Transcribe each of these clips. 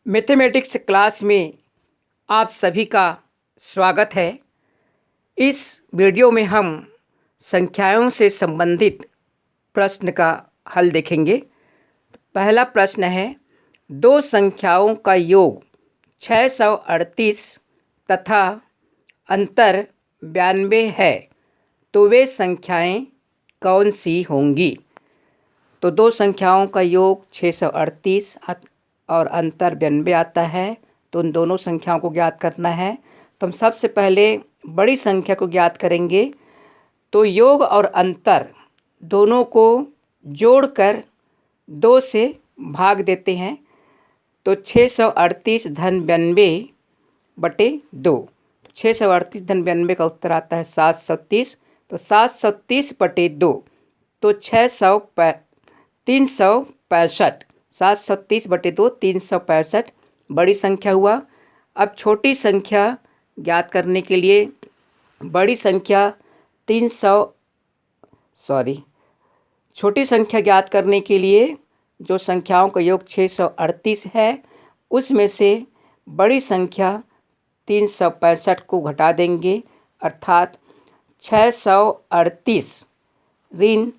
Mathematics class में आप सभी का स्वागत है। इस वीडियो में हम संख्याओं से संबंधित प्रश्न का हल देखेंगे। पहला प्रश्न है, दो संख्याओं का योग 638 तथा अंतर 92 है, तो वे संख्याएं कौन सी होंगी। तो दो संख्याओं का योग 638 और अंतर 92 आता है, तो उन दोनों संख्याओं को ज्ञात करना है। तो हम सबसे पहले बड़ी संख्या को ज्ञात करेंगे। तो योग और अंतर दोनों को जोड़कर 2 से भाग देते हैं। तो 638 धन 92 बटे 2, 638 धन 92 का उत्तर आता है 730। तो 730 बटे 2, तो 365। 730 बटे 2 365 बड़ी संख्या हुआ। अब छोटी संख्या ज्ञात करने के लिए छोटी संख्या ज्ञात करने के लिए जो संख्याओं का योग 638 है, उसमें से बड़ी संख्या 365 को घटा देंगे, अर्थात 638 ऋण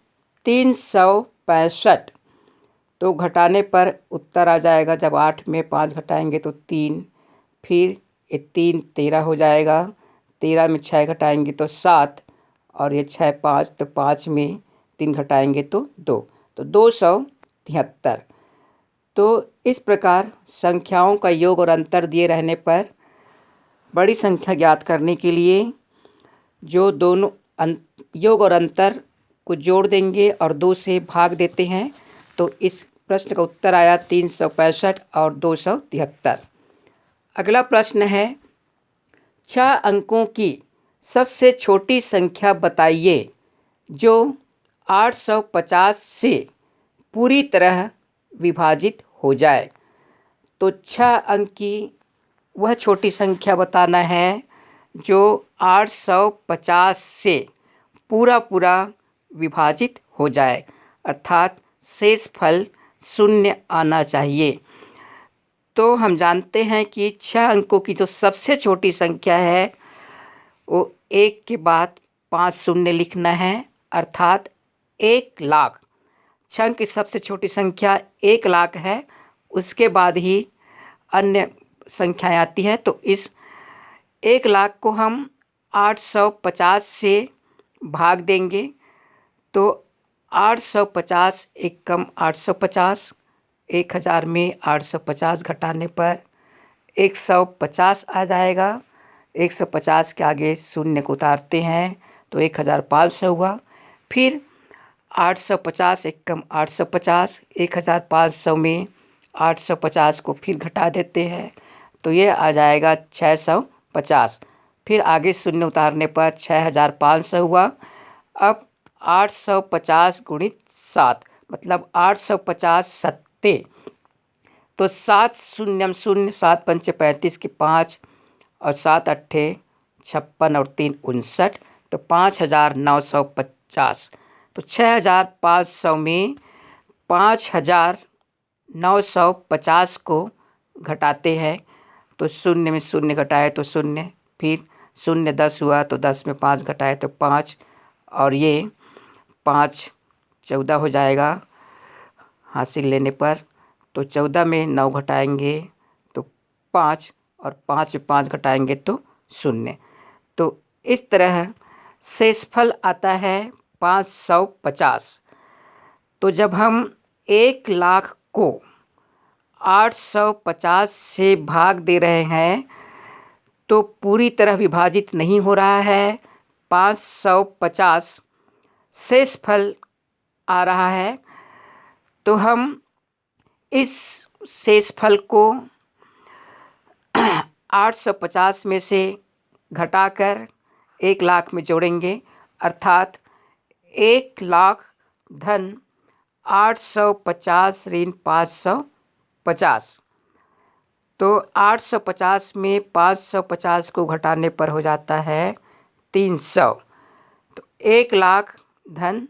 365। तो घटाने पर उत्तर आ जाएगा। जब 8 में 5 घटाएंगे तो 3, फिर ये 3 13 हो जाएगा। 13 में 6 घटाएंगे तो 7, और ये 6 5, तो 5 में 3 घटाएंगे तो 2, तो 273। तो इस प्रकार संख्याओं का योग और अंतर दिए रहने पर बड़ी संख्या ज्ञात करने के लिए जो दोनों योग और अंतर को जोड़ देंगे और 2 से भाग देते हैं। तो इस प्रश्न का उत्तर आया 365 और 273। अगला प्रश्न है, 6 अंकों की सबसे छोटी संख्या बताइए जो 850 से पूरी तरह विभाजित हो जाए। तो 6 अंक की वह छोटी संख्या बताना है जो 850 से पूरा विभाजित हो जाए, अर्थात शेषफल 0 आना चाहिए। तो हम जानते हैं कि 6 अंकों की जो सबसे छोटी संख्या है वो 1 के बाद 5 शून्य लिखना है, अर्थात 1 लाख। 6 अंक की सबसे छोटी संख्या 1 लाख है, उसके बाद ही अन्य संख्याएं आती हैं। तो इस 1 लाख को हम 850 से भाग देंगे। तो 850 एकम 850, 1000 में 850 घटाने पर 150 आ जाएगा। 150 के आगे शून्य को उतारते हैं तो 1500 हुआ। फिर 850 एकम 850, 1500 में 850 को फिर घटा देते हैं तो ये आ जाएगा 650। फिर आगे शून्य उतारने पर 6500 हुआ। अब 850 गुणित 7, मतलब 850 सत्ते, तो 7 शून्य शून्य, 7 पंचे 35 के 5, और 7 अट्ठे 56 और 3 59, तो 5950। तो 6500 में 5950 को घटाते हैं। तो शून्य में शून्य घटाए तो शून्य, फिर शून्य 10 हुआ तो 10 में 5 घटाए तो 5, और ये 5 14 हो जाएगा हासिल लेने पर। तो 14 में 9 घटाएंगे तो 5, और 5 में 5 घटाएंगे तो 0। तो इस तरह शेषफल आता है 550। तो जब हम 1 लाख को 850 से भाग दे रहे हैं तो पूरी तरह विभाजित नहीं हो रहा है। 550 शेषफल आ रहा है। तो हम इस शेषफल को 850 में से घटाकर 1 लाख में जोड़ेंगे, अर्थात 1 लाख धन 850 ऋण 550। तो 850 में 550 को घटाने पर हो जाता है 300। तो 1 लाख धन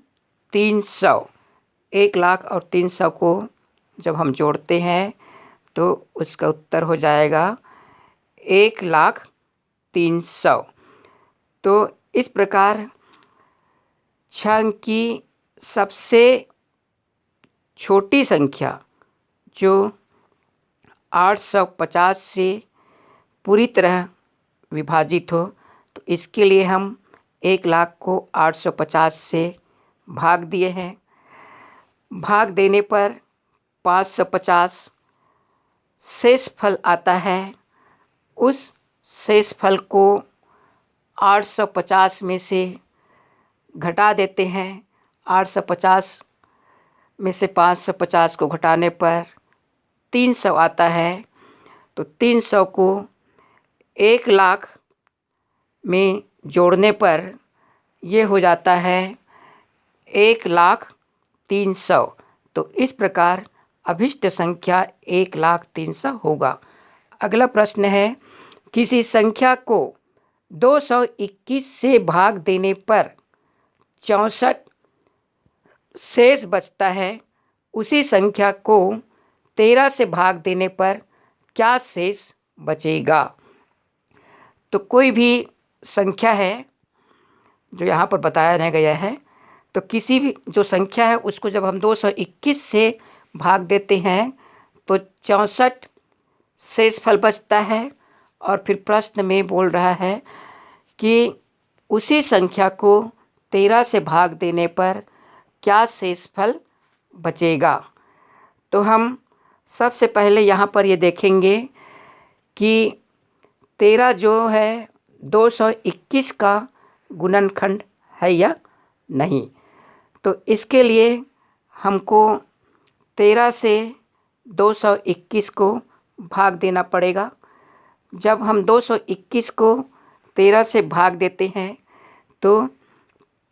300, 1 लाख और 300 को जब हम जोड़ते हैं तो उसका उत्तर हो जाएगा 1,03,000। तो इस प्रकार 6 अंक की सबसे छोटी संख्या जो 850 से पूरी तरह विभाजित हो, तो इसके लिए हम 1,00,000 को 850 से भाग दिए हैं। भाग देने पर 550 शेष फल आता है। उस शेष फल को 850 में से घटा देते हैं। 850 में से 550 को घटाने पर 300 आता है। तो 300 को 1,00,000 में जोड़ने पर ये हो जाता है 1,03,000। तो इस प्रकार अभिष्ट संख्या 1,03,000 होगा। अगला प्रश्न है, किसी संख्या को 221 से भाग देने पर 64 शेष बचता है। उसी संख्या को 13 से भाग देने पर क्या शेष बचेगा? तो कोई भी संख्या है जो यहाँ पर बताया नहीं गया है, तो किसी भी जो संख्या है उसको जब हम 221 से भाग देते हैं तो 64 शेष फल बचता है। और फिर प्रश्न में बोल रहा है कि उसी संख्या को 13 से भाग देने पर क्या शेष फल बचेगा। तो हम सबसे पहले यहाँ पर ये देखेंगे कि 13 जो है 221 का गुणनखंड है या नहीं। तो इसके लिए हमको 13 से 221 को भाग देना पड़ेगा। जब हम 221 को 13 से भाग देते हैं तो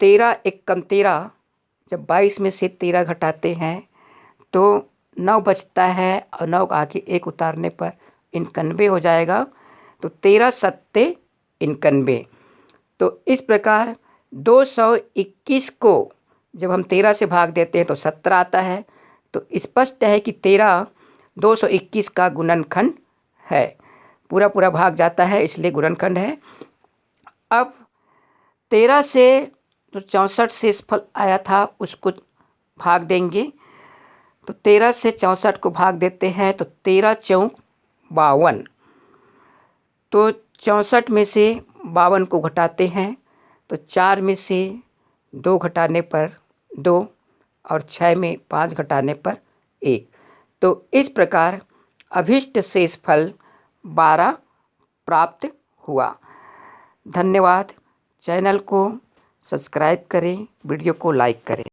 13 एकम 13, जब 22 में से 13 घटाते हैं तो 9 बचता है और 9 आगे 1 उतारने पर 91 हो जाएगा। तो 13 सत्ते 91। तो इस प्रकार 221 को जब हम 13 से भाग देते हैं तो 17 आता है। तो स्पष्ट है कि 13 221 का गुणनखंड है। पूरा पूरा भाग जाता है इसलिए गुणनखंड है। अब 13 से जो 64 शेष फल आया था उसको भाग देंगे। तो 13 से 64 को भाग देते हैं तो 13 चौक 52। तो 64 में से 52 को घटाते हैं तो 4 में से 2 घटाने पर 2 और 6 में 5 घटाने पर 1। तो इस प्रकार अभिष्ट शेष फल 12 प्राप्त हुआ। धन्यवाद। चैनल को सब्सक्राइब करें, वीडियो को लाइक करें।